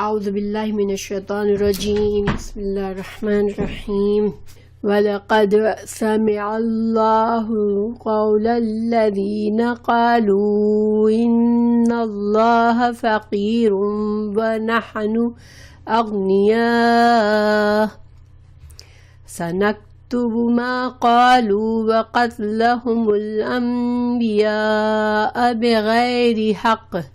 اعوذ باللہ من الشیطان الرجیم بسم اللہ الرحمن الرحیم وَلَقَدْ سَمِعَ اللَّهُ قَوْلَ الَّذِينَ قَالُوا إِنَّ اللَّهَ فَقِيرٌ وَنَحْنُ أَغْنِيَاءُ سَنَكْتُبُ مَا قَالُوا وَقَتْلَهُمُ الْأَنْبِيَاءَ بِغَيْرِ حَقٍّ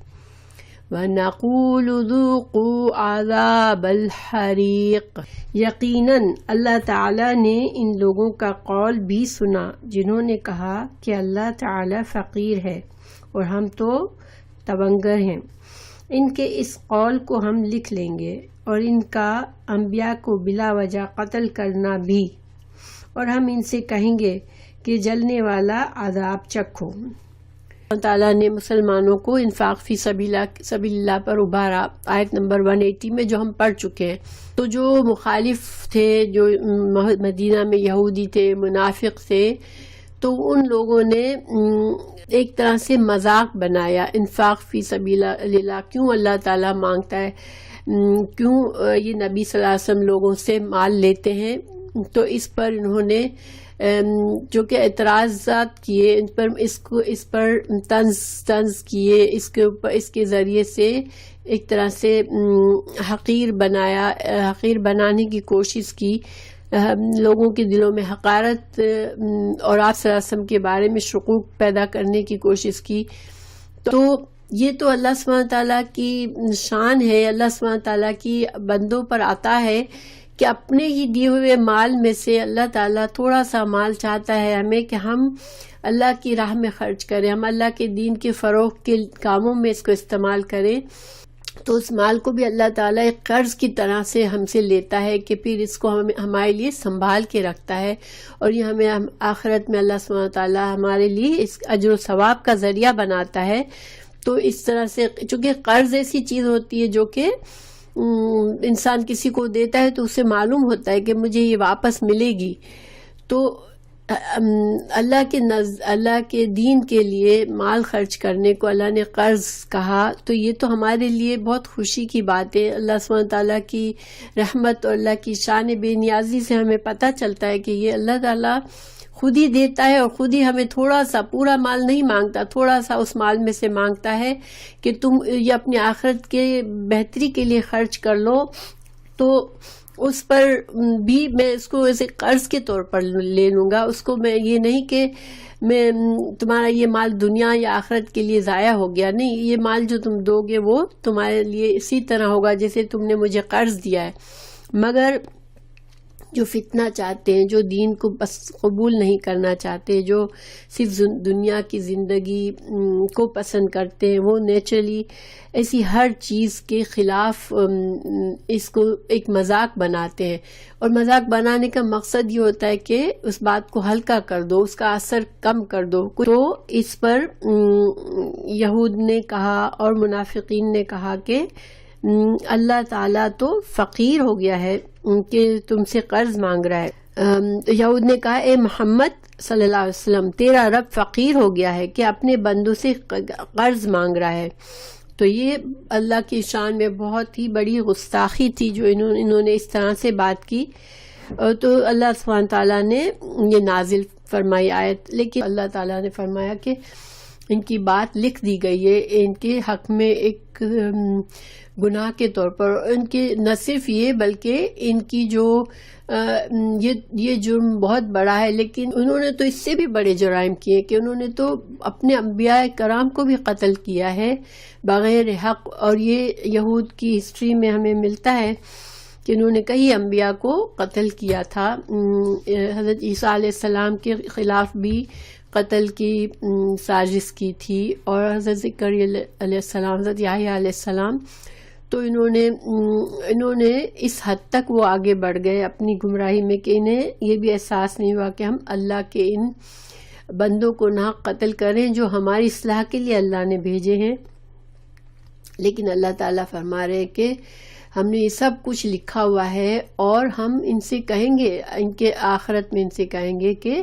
وَنَقُولُ ذُوقُوا عَذَابَ الْحَرِيقِ۔ یقیناً اللہ تعالیٰ نے ان لوگوں کا قول بھی سنا جنہوں نے کہا کہ اللہ تعالیٰ فقیر ہے اور ہم تو تونگر ہیں۔ ان کے اس قول کو ہم لکھ لیں گے اور ان کا انبیاء کو بلا وجہ قتل کرنا بھی، اور ہم ان سے کہیں گے کہ جلنے والا عذاب چکھو۔ اللہ تعالیٰ نے مسلمانوں کو انفاق فی سبیل اللہ پر ابھارا، آیت نمبر 180 میں جو ہم پڑھ چکے ہیں۔ تو جو مخالف تھے، جو مدینہ میں یہودی تھے، منافق تھے، تو ان لوگوں نے ایک طرح سے مذاق بنایا انفاق فی سبیل اللہ، کیوں اللہ تعالیٰ مانگتا ہے، کیوں یہ نبی صلی اللہ علیہ وسلم لوگوں سے مال لیتے ہیں۔ تو اس پر انہوں نے جو کہ اعتراضات کیے، اس پر طنز کیے، اس کے ذریعے سے ایک طرح سے حقیر بنانے کی کوشش کی، لوگوں کے دلوں میں حقارت اور آپ صلی اللہ علیہ وسلم کے بارے میں شکوک پیدا کرنے کی کوشش کی۔ تو یہ تو اللہ سبحانہ تعالیٰ کی شان ہے، اللہ سبحانہ تعالیٰ کی بندوں پر عطا ہے کہ اپنے ہی دیے ہوئے مال میں سے اللہ تعالیٰ تھوڑا سا مال چاہتا ہے ہمیں کہ ہم اللہ کی راہ میں خرچ کریں، ہم اللہ کے دین کے فروغ کے کاموں میں اس کو استعمال کریں۔ تو اس مال کو بھی اللہ تعالیٰ ایک قرض کی طرح سے ہم سے لیتا ہے کہ پھر اس کو ہمارے لیے سنبھال کے رکھتا ہے، اور یہ ہمیں آخرت میں اللہ سبحانہ تعالیٰ ہمارے لیے اس اجر و ثواب کا ذریعہ بناتا ہے۔ تو اس طرح سے چونکہ قرض ایسی چیز ہوتی ہے جو کہ انسان کسی کو دیتا ہے تو اسے معلوم ہوتا ہے کہ مجھے یہ واپس ملے گی، تو اللہ کے دین کے لیے مال خرچ کرنے کو اللہ نے قرض کہا، تو یہ تو ہمارے لیے بہت خوشی کی بات ہے۔ اللہ سبحانہ تعالیٰ کی رحمت اور اللہ کی شان بے نیازی سے ہمیں پتہ چلتا ہے کہ یہ اللہ تعالیٰ خود ہی دیتا ہے اور خود ہی ہمیں تھوڑا سا، پورا مال نہیں مانگتا، تھوڑا سا اس مال میں سے مانگتا ہے کہ تم یہ اپنی آخرت کے بہتری کے لیے خرچ کر لو۔ تو اس پر بھی میں اس کو ایسے قرض کے طور پر لے لوں گا، اس کو میں یہ نہیں کہ میں تمہارا یہ مال دنیا یا آخرت کے لیے ضائع ہو گیا، نہیں، یہ مال جو تم دو گے وہ تمہارے لیے اسی طرح ہوگا جیسے تم نے مجھے قرض دیا ہے۔ مگر جو فتنہ چاہتے ہیں، جو دین کو بس قبول نہیں کرنا چاہتے، جو صرف دنیا کی زندگی کو پسند کرتے ہیں، وہ نیچرلی ایسی ہر چیز کے خلاف اس کو ایک مذاق بناتے ہیں، اور مذاق بنانے کا مقصد یہ ہوتا ہے کہ اس بات کو ہلکا کر دو، اس کا اثر کم کر دو۔ تو اس پر یہود نے کہا اور منافقین نے کہا کہ اللہ تعالیٰ تو فقیر ہو گیا ہے کہ تم سے قرض مانگ رہا ہے۔ یہود نے کہا اے محمد صلی اللہ علیہ وسلم، تیرا رب فقیر ہو گیا ہے کہ اپنے بندوں سے قرض مانگ رہا ہے۔ تو یہ اللہ کی شان میں بہت ہی بڑی گستاخی تھی جو انہوں نے اس طرح سے بات کی، تو اللہ سبحانہ تعالیٰ نے یہ نازل فرمائی آیت۔ لیکن اللہ تعالیٰ نے فرمایا کہ ان کی بات لکھ دی گئی ہے، ان کے حق میں ایک گناہ کے طور پر، ان کے نہ صرف یہ بلکہ ان کی جو یہ جرم بہت بڑا ہے، لیکن انہوں نے تو اس سے بھی بڑے جرائم کیے کہ انہوں نے تو اپنے انبیاء کرام کو بھی قتل کیا ہے بغیر حق۔ اور یہ یہود کی ہسٹری میں ہمیں ملتا ہے کہ انہوں نے کئی انبیاء کو قتل کیا تھا، حضرت عیسیٰ علیہ السلام کے خلاف بھی قتل کی سازش کی تھی، اور حضرت زکریا علیہ السلام، حضرت یحییٰ علیہ السلام۔ تو انہوں نے اس حد تک وہ آگے بڑھ گئے اپنی گمراہی میں کہ انہیں یہ بھی احساس نہیں ہوا کہ ہم اللہ کے ان بندوں کو نہ قتل کریں جو ہماری اصلاح کے لیے اللہ نے بھیجے ہیں۔ لیکن اللہ تعالیٰ فرما رہے ہیں کہ ہم نے یہ سب کچھ لکھا ہوا ہے، اور ہم ان سے کہیں گے، ان کے آخرت میں ان سے کہیں گے کہ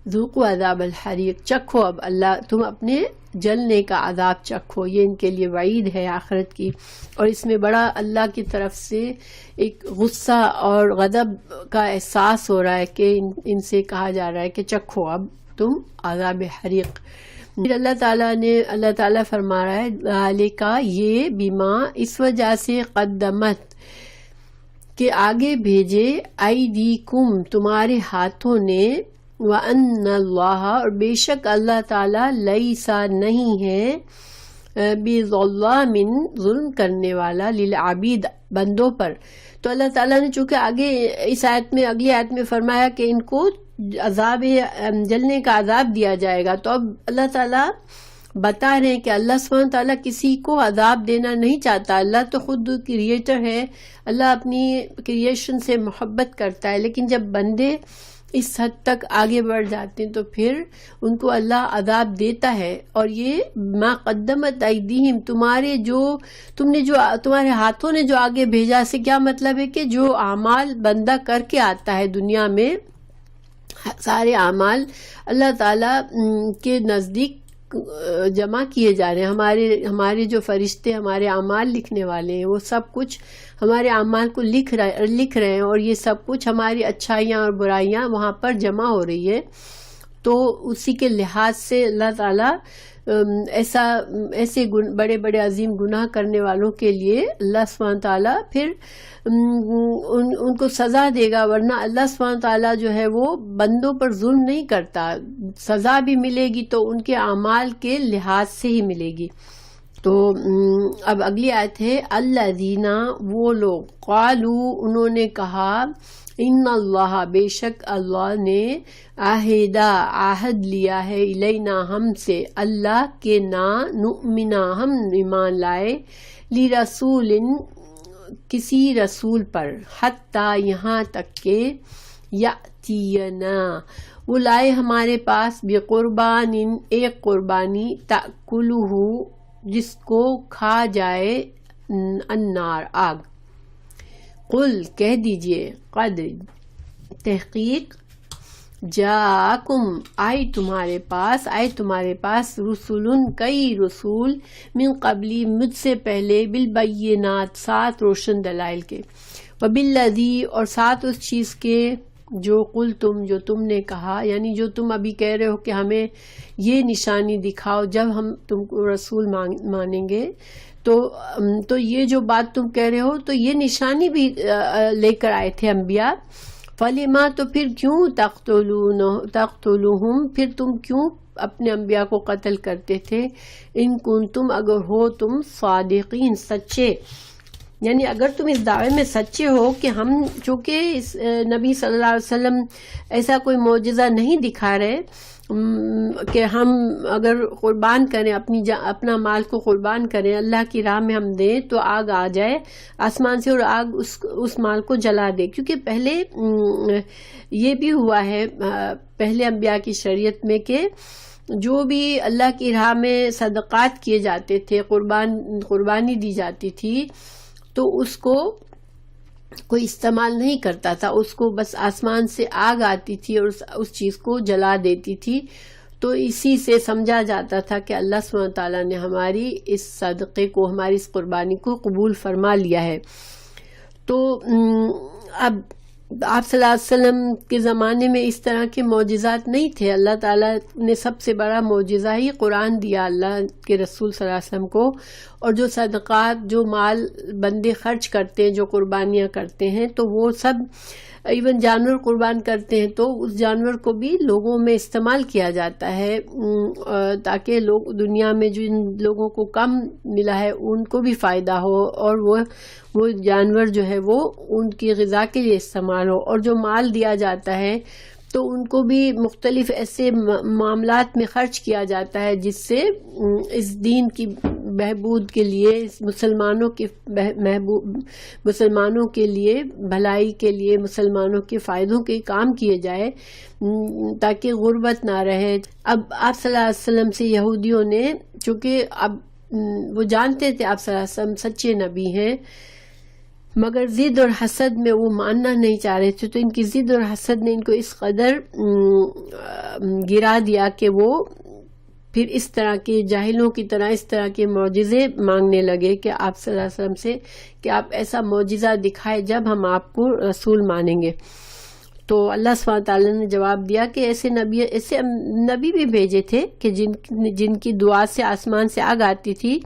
ذوقوا عذاب الحریق، چکھو اب اللہ تم اپنے جلنے کا عذاب چکھو، یہ ان کے لیے وعید ہے آخرت کی. اور اس میں بڑا اللہ کی طرف سے ایک غصہ اور غضب کا احساس ہو رہا ہے کہ ان سے کہا جا رہا ہے کہ چکھو اب تم عذاب حریق. پھر اللہ تعالیٰ فرما رہا ہے ذالک، یہ بیما اس وجہ سے قدمت کہ آگے بھیجے ایدیکم تمہارے ہاتھوں نے، وَأَنَّ اللَّهَ اور بے شک اللہ تعالیٰ لیسا نہیں ہے بِظَلَّامٍ ظلم کرنے والا للعبید بندوں پر. تو اللہ تعالیٰ نے چونکہ آگے اس آیت میں اگلی آیت میں فرمایا کہ ان کو عذاب جلنے کا عذاب دیا جائے گا، تو اب اللہ تعالیٰ بتا رہے ہیں کہ اللہ سبحانہ وتعالیٰ کسی کو عذاب دینا نہیں چاہتا. اللہ تو خود کریٹر ہے، اللہ اپنی کریشن سے محبت کرتا ہے، لیکن جب بندے اس حد تک آگے بڑھ جاتے ہیں تو پھر ان کو اللہ عذاب دیتا ہے. اور یہ ما قدمت ایدیہم تمہارے ہاتھوں نے جو آگے بھیجا، سے کیا مطلب ہے کہ جو اعمال بندہ کر کے آتا ہے دنیا میں، سارے اعمال اللہ تعالیٰ کے نزدیک جمع کیے جا رہے ہیں. ہمارے جو فرشتے ہمارے اعمال لکھنے والے ہیں وہ سب کچھ ہمارے اعمال کو لکھ رہے ہیں، اور یہ سب کچھ ہماری اچھائیاں اور برائیاں وہاں پر جمع ہو رہی ہے. تو اسی کے لحاظ سے اللہ تعالیٰ ایسے بڑے بڑے عظیم گناہ کرنے والوں کے لیے اللہ سبحانہ تعالیٰ پھر ان کو سزا دے گا. ورنہ اللہ سبحانہ تعالیٰ جو ہے وہ بندوں پر ظلم نہیں کرتا، سزا بھی ملے گی تو ان کے اعمال کے لحاظ سے ہی ملے گی. تو اب اگلی آیت ہے الذین، وہ لوگ قالو انہوں نے کہا، ان اللہ بے شک اللہ نے عہد لیا ہے، الینا ہم سے، اللہ کے نا نؤمنا ہم ایمان لائے، لرسول کسی رسول پر، حتیٰ یہاں تک کہ یأتینا وہ لائے ہمارے پاس، بقربان ایک قربانی، تأکلہ جس کو کھا جائے، النار آگ. قل کہہ دیجئے، قد تحقیق، جاءکم آئے تمہارے پاس رسول کئی رسول، من قبلی مجھ سے پہلے، بالبینات سات روشن دلائل کے، وبالذی اور ساتھ اس چیز کے، جو قلتم جو تم نے کہا، یعنی جو تم ابھی کہہ رہے ہو کہ ہمیں یہ نشانی دکھاؤ جب ہم تم کو رسول مانیں گے، تو یہ جو بات تم کہہ رہے ہو تو یہ نشانی بھی لے کر آئے تھے انبیاء. فلما تو پھر کیوں، تقتلوہم پھر تم کیوں اپنے انبیاء کو قتل کرتے تھے، ان کنتم اگر ہو تم صادقین سچے، یعنی اگر تم اس دعوے میں سچے ہو کہ ہم چونکہ اس نبی صلی اللہ علیہ وسلم ایسا کوئی معجزہ نہیں دکھا رہے کہ ہم اگر قربان کریں اپنا مال کو قربان کریں، اللہ کی راہ میں ہم دیں تو آگ آ جائے آسمان سے اور آگ اس مال کو جلا دے. کیونکہ پہلے یہ بھی ہوا ہے پہلے انبیاء کی شریعت میں کہ جو بھی اللہ کی راہ میں صدقات کیے جاتے تھے، قربانی دی جاتی تھی، تو اس کو کوئی استعمال نہیں کرتا تھا، اس کو بس آسمان سے آگ آتی تھی اور اس چیز کو جلا دیتی تھی. تو اسی سے سمجھا جاتا تھا کہ اللہ سبحانہ تعالیٰ نے ہماری اس صدقے کو، ہماری اس قربانی کو قبول فرما لیا ہے. تو اب آپ صلی اللہ علیہ وسلم کے زمانے میں اس طرح کے معجزات نہیں تھے. اللہ تعالیٰ نے سب سے بڑا معجزہ ہی قرآن دیا اللہ کے رسول صلی اللہ علیہ وسلم کو. اور جو صدقات، جو مال بندے خرچ کرتے ہیں، جو قربانیاں کرتے ہیں، تو وہ سب ایون جانور قربان کرتے ہیں تو اس جانور کو بھی لوگوں میں استعمال کیا جاتا ہے تاکہ لوگ دنیا میں جن لوگوں کو کم ملا ہے ان کو بھی فائدہ ہو، اور وہ جانور جو ہے وہ ان کی غذا کے لیے استعمال ہو. اور جو مال دیا جاتا ہے تو ان کو بھی مختلف ایسے معاملات میں خرچ کیا جاتا ہے جس سے اس دین کی بہبود کے لیے، مسلمانوں کے لیے بھلائی کے لیے، مسلمانوں کے فائدوں کے کام کیے جائے تاکہ غربت نہ رہے. اب آپ صلی اللہ علیہ وسلم سے یہودیوں نے، چونکہ اب وہ جانتے تھے آپ صلی اللہ علیہ وسلم سچے نبی ہیں، مگر ضد اور حسد میں وہ ماننا نہیں چاہ رہے تھے، تو ان کی ضد اور حسد نے ان کو اس قدر گرا دیا کہ وہ پھر اس طرح کے جاہلوں کی طرح اس طرح کے معجزے مانگنے لگے کہ آپ صلی اللہ علیہ وسلم سے کہ آپ ایسا معجزہ دکھائے جب ہم آپ کو رسول مانیں گے. تو اللہ سبحانہ تعالیٰ نے جواب دیا کہ ایسے نبی بھی بھیجے تھے کہ جن کی دعا سے آسمان سے آگ آتی تھی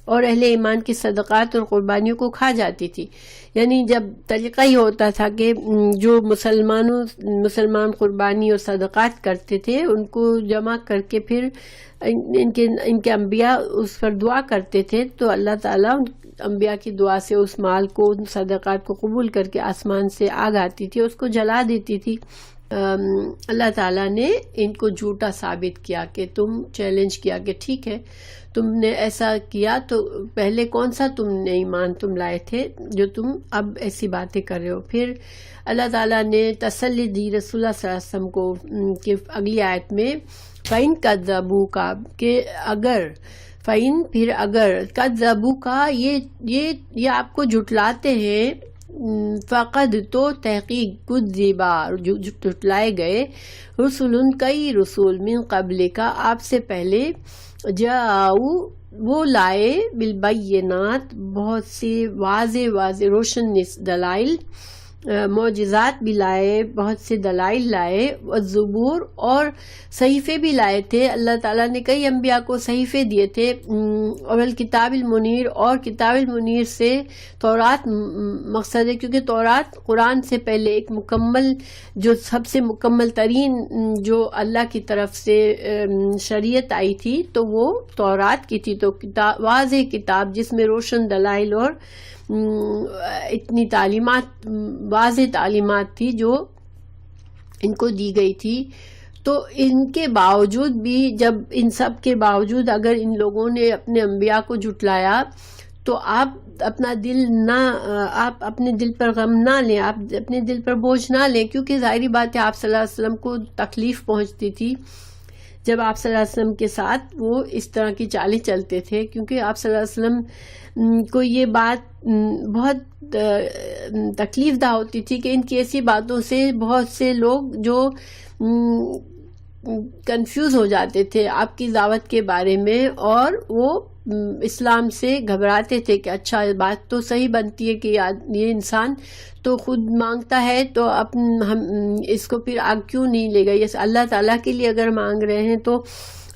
اور اہل ایمان کی صدقات اور قربانیوں کو کھا جاتی تھی. یعنی جب طریقہ ہی ہوتا تھا کہ جو مسلمان قربانی اور صدقات کرتے تھے ان کو جمع کر کے پھر ان کے انبیاء اس پر دعا کرتے تھے تو اللہ تعالیٰ انبیاء کی دعا سے اس مال کو ان صدقات کو قبول کر کے آسمان سے آگ آتی تھی، اس کو جلا دیتی تھی. اللہ تعالیٰ نے ان کو جھوٹا ثابت کیا کہ تم چیلنج کیا کہ ٹھیک ہے تم نے ایسا کیا تو پہلے کون سا تم نے ایمان تم لائے تھے جو تم اب ایسی باتیں کر رہے ہو. پھر اللہ تعالیٰ نے تسلی دی رسول اللہ صلی اللہ علیہ وسلم کو کہ اگلی آیت میں فَإِن كَذَّبُوكَ کہ اگر كَذَّبُوكَ یہ آپ کو جھٹلاتے ہیں فقد تو تحقیق کذبا جھٹلائے گئے رسول کئی رسول من قبل کا آپ سے پہلے جاؤ وہ لائے بالبینات بہت سی واضح روشن دلائل معجزات بھی لائے، بہت سے دلائل لائے، والزبور اور صحیفے بھی لائے تھے. اللہ تعالیٰ نے کئی انبیاء کو صحیفے دیے تھے، اور الکتاب المنیر اور کتاب المنیر سے تورات مقصد ہے کیونکہ تورات قرآن سے پہلے ایک مکمل جو سب سے مکمل ترین جو اللہ کی طرف سے شریعت آئی تھی تو وہ تورات کی تھی. تو واضح کتاب جس میں روشن دلائل اور اتنی تعلیمات واضح تعلیمات تھی جو ان کو دی گئی تھی. تو ان کے باوجود بھی جب ان سب کے باوجود اگر ان لوگوں نے اپنے انبیاء کو جھٹلایا تو آپ اپنے دل پر غم نہ لیں، آپ اپنے دل پر بوجھ نہ لیں، کیونکہ ظاہری بات ہے آپ صلی اللہ علیہ وسلم کو تکلیف پہنچتی تھی جب آپ صلی اللہ علیہ وسلم کے ساتھ وہ اس طرح کی چالیں چلتے تھے، کیونکہ آپ صلی اللہ علیہ وسلم کو یہ بات بہت تکلیف دہ ہوتی تھی کہ ان کی ایسی باتوں سے بہت سے لوگ جو کنفیوز ہو جاتے تھے آپ کی دعوت کے بارے میں، اور وہ اسلام سے گھبراتے تھے کہ اچھا بات تو صحیح بنتی ہے کہ یہ انسان تو خود مانگتا ہے تو ہم اس کو پھر آگ کیوں نہیں لے گا، یہ اللہ تعالیٰ کے لیے اگر مانگ رہے ہیں تو.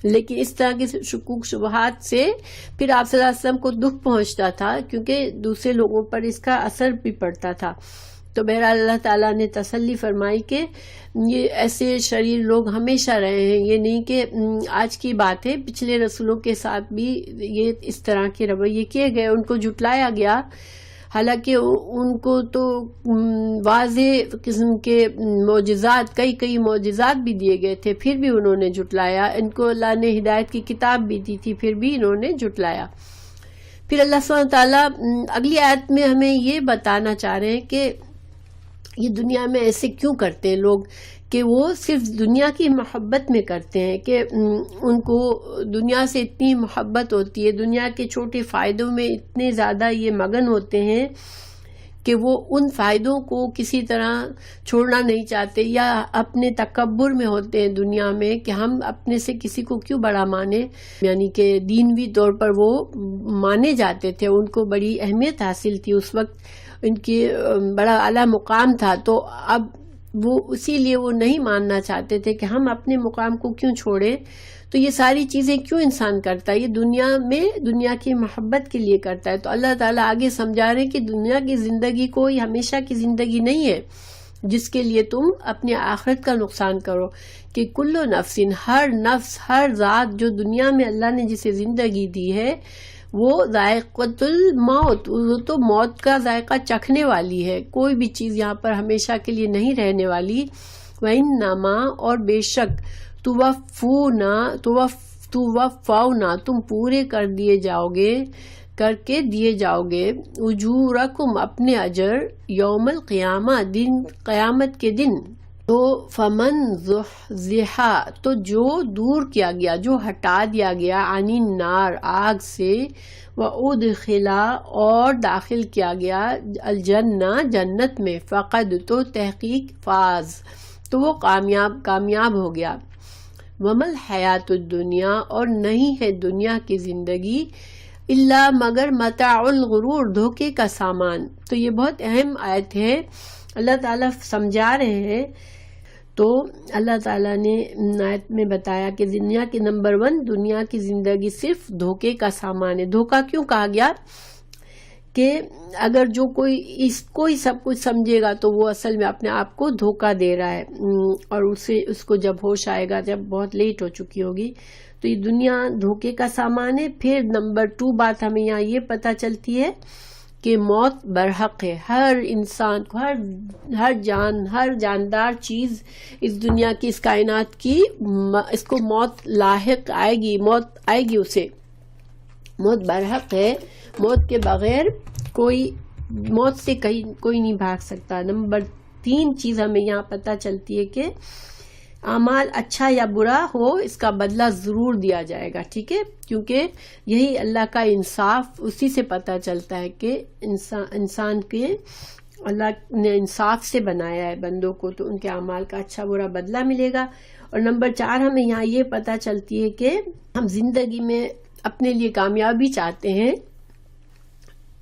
لیکن اس طرح کے شکوک شبہات سے پھر آپ صلی اللہ علیہ وسلم کو دکھ پہنچتا تھا کیونکہ دوسرے لوگوں پر اس کا اثر بھی پڑتا تھا. تو بہرحال اللہ تعالیٰ نے تسلی فرمائی کہ یہ ایسے شریر لوگ ہمیشہ رہے ہیں، یہ نہیں کہ آج کی بات ہے، پچھلے رسولوں کے ساتھ بھی یہ اس طرح کے رویے کیے گئے، ان کو جھٹلایا گیا. حالانکہ ان کو تو واضح قسم کے معجزات کئی معجزات بھی دیے گئے تھے، پھر بھی انہوں نے جھٹلایا. ان کو اللہ نے ہدایت کی کتاب بھی دی تھی، پھر بھی انہوں نے جھٹلایا. پھر اللہ سبحانہ تعالیٰ اگلی آیت میں ہمیں یہ بتانا چاہ رہے ہیں کہ یہ دنیا میں ایسے کیوں کرتے ہیں لوگ کہ وہ صرف دنیا کی محبت میں کرتے ہیں، کہ ان کو دنیا سے اتنی محبت ہوتی ہے، دنیا کے چھوٹے فائدوں میں اتنے زیادہ یہ مگن ہوتے ہیں کہ وہ ان فائدوں کو کسی طرح چھوڑنا نہیں چاہتے، یا اپنے تکبر میں ہوتے ہیں دنیا میں کہ ہم اپنے سے کسی کو کیوں بڑا مانیں. یعنی کہ دینوی طور پر وہ مانے جاتے تھے، ان کو بڑی اہمیت حاصل تھی اس وقت، ان کی بڑا اعلیٰ مقام تھا. تو اب وہ اسی لیے وہ نہیں ماننا چاہتے تھے کہ ہم اپنے مقام کو کیوں چھوڑیں. تو یہ ساری چیزیں کیوں انسان کرتا ہے؟ یہ دنیا میں دنیا کی محبت کے لیے کرتا ہے. تو اللہ تعالیٰ آگے سمجھا رہے ہیں کہ دنیا کی زندگی کوئی ہمیشہ کی زندگی نہیں ہے جس کے لیے تم اپنے آخرت کا نقصان کرو. کہ کل نفس، ہر نفس، ہر ذات جو دنیا میں اللہ نے جسے زندگی دی ہے وہ ذائقۃ الموت، وہ تو موت کا ذائقہ چکھنے والی ہے. کوئی بھی چیز یہاں پر ہمیشہ کے لیے نہیں رہنے والی. وَإِنَّمَا اور بے شک توفونا تم پورے کر کے دیے جاؤ گے اجورکم اپنے اجر یوم القیامہ دن قیامت کے دن. تو فمن زحزحا تو جو دور کیا گیا، جو ہٹا دیا گیا، عن النار آگ سے، وادخلا اور داخل کیا گیا الجنہ جنت میں، فقد تو تحقیق فاز تو وہ کامیاب ہو گیا. ومل حیات الدنیا، اور نہیں ہے دنیا کی زندگی الا مگر متاع الغرور، دھوکے کا سامان۔ تو یہ بہت اہم آیت ہے، اللہ تعالیٰ سمجھا رہے ہیں۔ تو اللہ تعالیٰ نے آیت میں بتایا کہ دنیا کے نمبر 1 دنیا کی زندگی صرف دھوکے کا سامان ہے۔ دھوکا کیوں کہا گیا؟ کہ اگر جو کوئی اس کو ہی سب کچھ سمجھے گا تو وہ اصل میں اپنے آپ کو دھوکا دے رہا ہے، اور اس کو جب ہوش آئے گا، جب بہت لیٹ ہو چکی ہوگی، تو یہ دنیا دھوکے کا سامان ہے۔ پھر نمبر 2 بات ہمیں یہاں یہ پتہ چلتی ہے کہ موت برحق ہے۔ ہر انسان کو، ہر جاندار چیز اس دنیا کی، اس کائنات کی، اس کو موت لاحق آئے گی، موت آئے گی اسے۔ موت برحق ہے، موت کے بغیر موت سے کوئی نہیں بھاگ سکتا۔ نمبر 3 چیز ہمیں یہاں پتہ چلتی ہے کہ اعمال اچھا یا برا ہو، اس کا بدلہ ضرور دیا جائے گا، ٹھیک ہے؟ کیونکہ یہی اللہ کا انصاف، اسی سے پتہ چلتا ہے کہ انسان کے اللہ نے انصاف سے بنایا ہے بندوں کو، تو ان کے اعمال کا اچھا برا بدلہ ملے گا۔ اور نمبر 4 ہمیں یہاں یہ پتہ چلتی ہے کہ ہم زندگی میں اپنے لیے کامیابی چاہتے ہیں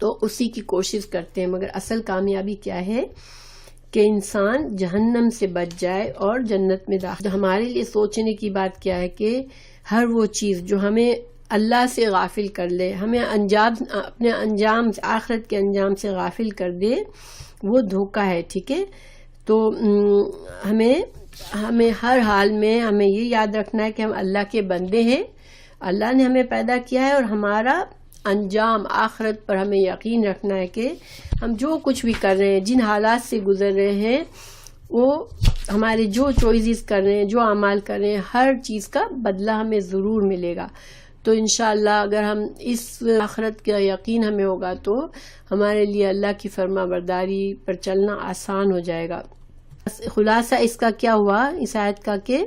تو اسی کی کوشش کرتے ہیں، مگر اصل کامیابی کیا ہے کہ انسان جہنم سے بچ جائے اور جنت میں داخل۔ ہمارے لیے سوچنے کی بات کیا ہے کہ ہر وہ چیز جو ہمیں اللہ سے غافل کر لے، ہمیں اپنے انجام، آخرت کے انجام سے غافل کر دے، وہ دھوکہ ہے، ٹھیک ہے؟ تو ہمیں ہر حال میں ہمیں یہ یاد رکھنا ہے کہ ہم اللہ کے بندے ہیں، اللہ نے ہمیں پیدا کیا ہے، اور ہمارا انجام آخرت پر ہمیں یقین رکھنا ہے کہ ہم جو کچھ بھی کر رہے ہیں، جن حالات سے گزر رہے ہیں، وہ ہمارے جو چوائسز کر رہے ہیں، جو اعمال کر رہے ہیں، ہر چیز کا بدلہ ہمیں ضرور ملے گا۔ تو انشاءاللہ اگر ہم اس آخرت کا یقین ہمیں ہوگا تو ہمارے لیے اللہ کی فرما برداری پر چلنا آسان ہو جائے گا۔ خلاصہ اس کا کیا ہوا، اس آیت کا، کہ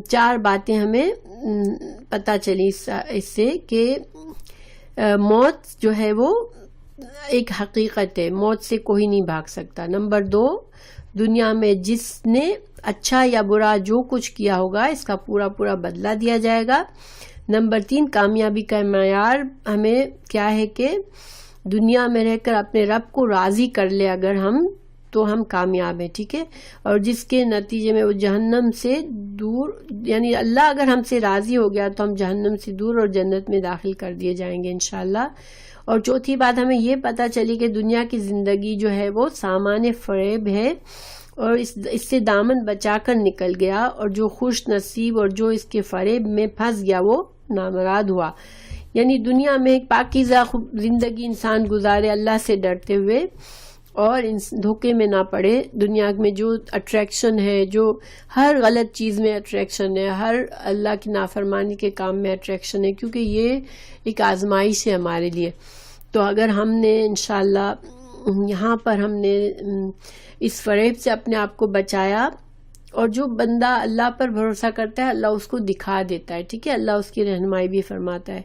4 باتیں ہمیں پتہ چلی اس سے کہ موت جو ہے وہ ایک حقیقت ہے، موت سے کوئی نہیں بھاگ سکتا۔ نمبر 2 دنیا میں جس نے اچھا یا برا جو کچھ کیا ہوگا، اس کا پورا بدلہ دیا جائے گا۔ نمبر 3 کامیابی کا معیار ہمیں کیا ہے کہ دنیا میں رہ کر اپنے رب کو راضی کر لے اگر ہم، تو ہم کامیاب ہیں، ٹھیک ہے؟ اور جس کے نتیجے میں وہ جہنم سے دور، یعنی اللہ اگر ہم سے راضی ہو گیا تو ہم جہنم سے دور اور جنت میں داخل کر دیے جائیں گے انشاءاللہ۔ اور چوتھی بات ہمیں یہ پتہ چلی کہ دنیا کی زندگی جو ہے وہ سامان فریب ہے، اور اس سے دامن بچا کر نکل گیا، اور جو خوش نصیب اور جو اس کے فریب میں پھنس گیا وہ نامراد ہوا۔ یعنی دنیا میں ایک پاکیزہ زندگی انسان گزارے اللہ سے ڈرتے ہوئے، اور دھوکے میں نہ پڑے۔ دنیا میں جو اٹریکشن ہے، جو ہر غلط چیز میں اٹریکشن ہے، ہر اللہ کی نافرمانی کے کام میں اٹریکشن ہے، کیونکہ یہ ایک آزمائش ہے ہمارے لیے۔ تو اگر ہم نے انشاءاللہ یہاں پر ہم نے اس فریب سے اپنے آپ کو بچایا، اور جو بندہ اللہ پر بھروسہ کرتا ہے اللہ اس کو دکھا دیتا ہے، ٹھیک ہے؟ اللہ اس کی رہنمائی بھی فرماتا ہے۔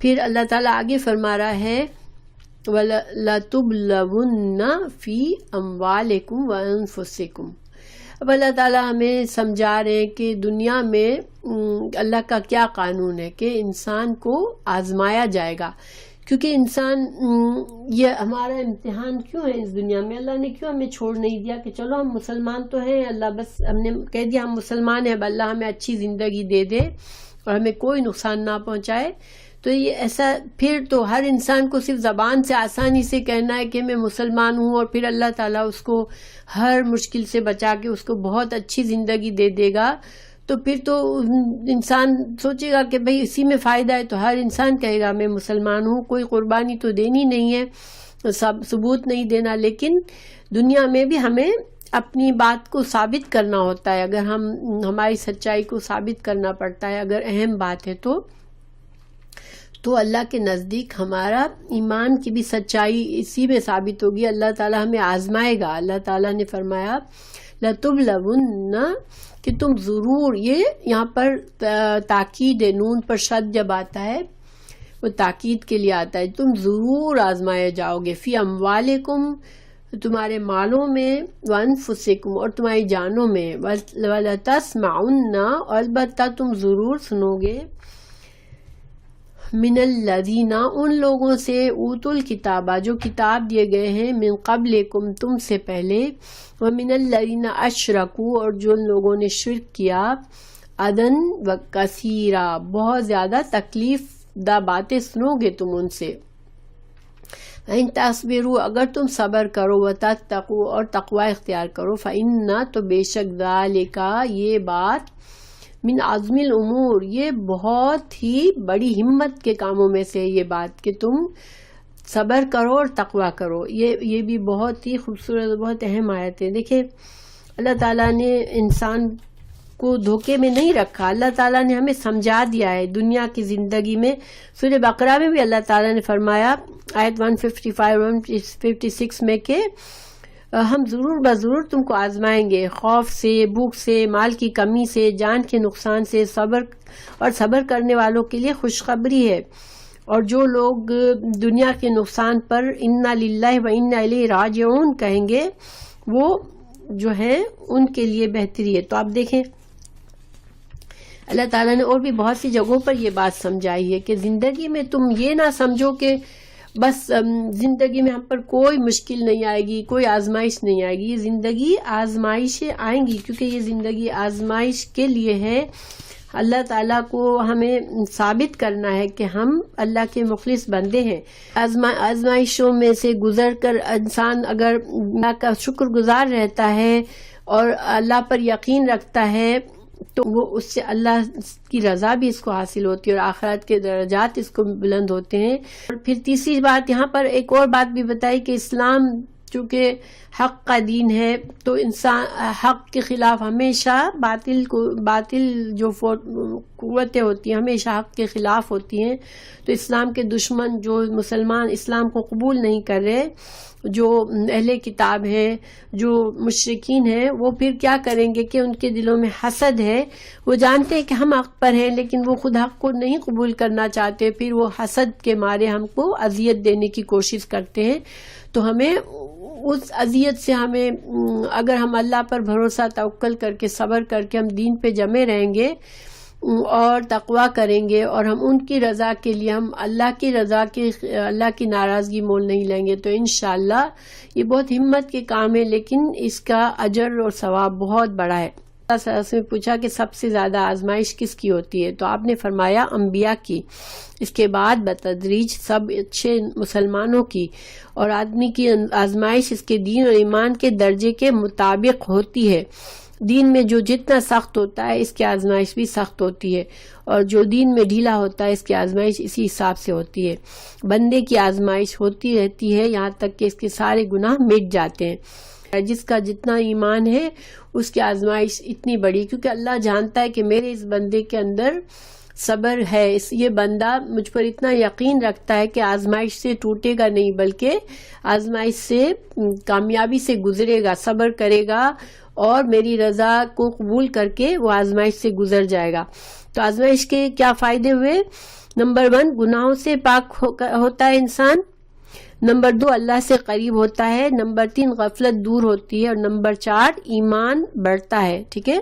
پھر اللہ تعالیٰ آگے فرما رہا ہے وَلَتُبْلَوُنَّ فِي أَمْوَالِكُمْ وَأَنفُسِكُمْ۔ اب اللہ تعالیٰ ہمیں سمجھا رہے ہیں کہ دنیا میں اللہ کا کیا قانون ہے کہ انسان کو آزمایا جائے گا، کیونکہ انسان، یہ ہمارا امتحان کیوں ہے اس دنیا میں؟ اللہ نے کیوں ہمیں چھوڑ نہیں دیا کہ چلو ہم مسلمان تو ہیں، اللہ بس ہم نے کہہ دیا ہم مسلمان ہیں، اب اللہ ہمیں اچھی زندگی دے دے اور ہمیں کوئی نقصان نہ پہنچائے۔ تو یہ ایسا، پھر تو ہر انسان کو صرف زبان سے آسانی سے کہنا ہے کہ میں مسلمان ہوں، اور پھر اللہ تعالیٰ اس کو ہر مشکل سے بچا کے اس کو بہت اچھی زندگی دے دے گا، تو پھر تو انسان سوچے گا کہ بھئی اسی میں فائدہ ہے، تو ہر انسان کہے گا میں مسلمان ہوں، کوئی قربانی تو دینی نہیں ہے، ثبوت نہیں دینا۔ لیکن دنیا میں بھی ہمیں اپنی بات کو ثابت کرنا ہوتا ہے، اگر ہماری سچائی کو ثابت کرنا پڑتا ہے، اگر اہم بات ہے تو اللہ کے نزدیک ہمارا ایمان کی بھی سچائی اسی میں ثابت ہوگی۔ اللہ تعالیٰ ہمیں آزمائے گا۔ اللہ تعالیٰ نے فرمایا لَتُبْلَوُنَّ، کہ تم ضرور، یہ یہاں پر تاکید ہے، نون پر شد جب آتا ہے وہ تاکید کے لیے آتا ہے، تم ضرور آزمائے جاؤ گے، فی اموالکم، تمہارے مالوں میں، وانفسکم اور تمہاری جانوں میں، ولتسمعن اور البتہ تم ضرور سنو گے، من الذین ان لوگوں سے، اوتوا الکتابہ جو کتاب دیے گئے ہیں، من قبلکم تم سے پہلے، ومن الذین اشرکوا اور جو لوگوں نے شرک کیا، اذًا وکثیرا بہت زیادہ تکلیف دہ باتیں سنو گے تم ان سے، ان تصبروا اگر تم صبر کرو، وتتقوا اور تقوی اختیار کرو، فإن تو بے شک ذالک یہ بات، من عزم الامور یہ بہت ہی بڑی ہمت کے کاموں میں سے یہ بات کہ تم صبر کرو اور تقوی کرو۔ یہ بھی بہت ہی خوبصورت، بہت اہم آیت ہے۔ دیکھیں اللہ تعالیٰ نے انسان کو دھوکے میں نہیں رکھا، اللہ تعالیٰ نے ہمیں سمجھا دیا ہے دنیا کی زندگی میں۔ سورہ بقرہ میں بھی اللہ تعالیٰ نے فرمایا آیت 155-156 میں کہ ہم ضرور بضرور تم کو آزمائیں گے، خوف سے، بھوک سے، مال کی کمی سے، جان کے نقصان سے، صبر کرنے والوں کے لیے خوشخبری ہے، اور جو لوگ دنیا کے نقصان پر انا للہ و انا الیہ راجعون کہیں گے وہ جو ہے ان کے لیے بہتری ہے۔ تو آپ دیکھیں اللہ تعالیٰ نے اور بھی بہت سی جگہوں پر یہ بات سمجھائی ہے کہ زندگی میں تم یہ نہ سمجھو کہ بس زندگی میں ہم پر کوئی مشکل نہیں آئے گی، کوئی آزمائش نہیں آئے گی۔ یہ زندگی آزمائشیں آئیں گی، کیونکہ یہ زندگی آزمائش کے لیے ہے۔ اللہ تعالیٰ کو ہمیں ثابت کرنا ہے کہ ہم اللہ کے مخلص بندے ہیں۔ آزمائشوں میں سے گزر کر انسان اگر اللہ کا شکر گزار رہتا ہے اور اللہ پر یقین رکھتا ہے تو وہ اس سے اللہ کی رضا بھی اس کو حاصل ہوتی ہے اور آخرت کے درجات اس کو بلند ہوتے ہیں۔ اور پھر تیسری بات یہاں پر ایک اور بات بھی بتائی کہ اسلام چونکہ حق کا دین ہے تو انسان حق کے خلاف ہمیشہ باطل جو قوتیں ہوتی ہیں ہمیشہ حق کے خلاف ہوتی ہیں۔ تو اسلام کے دشمن جو مسلمان اسلام کو قبول نہیں کر رہے، جو اہل کتاب ہے، جو مشرکین ہیں، وہ پھر کیا کریں گے کہ ان کے دلوں میں حسد ہے، وہ جانتے ہیں کہ ہم حق پر ہیں لیکن وہ خود حق کو نہیں قبول کرنا چاہتے، پھر وہ حسد کے مارے ہم کو اذیت دینے کی کوشش کرتے ہیں۔ تو ہمیں اس اذیت سے ہمیں اگر ہم اللہ پر بھروسہ توکل کر کے صبر کر کے ہم دین پہ جمے رہیں گے اور تقوی کریں گے اور ہم ان کی رضا کے لیے ہم اللہ کی رضا کے اللہ کی ناراضگی مول نہیں لیں گے تو انشاءاللہ یہ بہت ہمت کے کام ہے، لیکن اس کا اجر اور ثواب بہت بڑا ہے۔ اس میں پوچھا کہ سب سے زیادہ آزمائش کس کی ہوتی ہے، تو آپ نے فرمایا انبیاء کی، اس کے بعد بتدریج سب اچھے مسلمانوں کی، اور آدمی کی آزمائش اس کے دین اور ایمان کے درجے کے مطابق ہوتی ہے۔ دین میں جو جتنا سخت ہوتا ہے اس کی آزمائش بھی سخت ہوتی ہے، اور جو دین میں ڈھیلا ہوتا ہے اس کی آزمائش اسی حساب سے ہوتی ہے۔ بندے کی آزمائش ہوتی رہتی ہے یہاں تک کہ اس کے سارے گناہ مٹ جاتے ہیں۔ جس کا جتنا ایمان ہے اس کی آزمائش اتنی بڑی، کیونکہ اللہ جانتا ہے کہ میرے اس بندے کے اندر صبر ہے، یہ بندہ مجھ پر اتنا یقین رکھتا ہے کہ آزمائش سے ٹوٹے گا نہیں بلکہ آزمائش سے کامیابی سے گزرے گا، صبر کرے گا اور میری رضا کو قبول کر کے وہ آزمائش سے گزر جائے گا۔ تو آزمائش کے کیا فائدے ہوئے؟ نمبر 1 گناہوں سے پاک ہوتا ہے انسان، نمبر 2 اللہ سے قریب ہوتا ہے، نمبر 3 غفلت دور ہوتی ہے، اور نمبر 4 ایمان بڑھتا ہے۔ ٹھیک ہے۔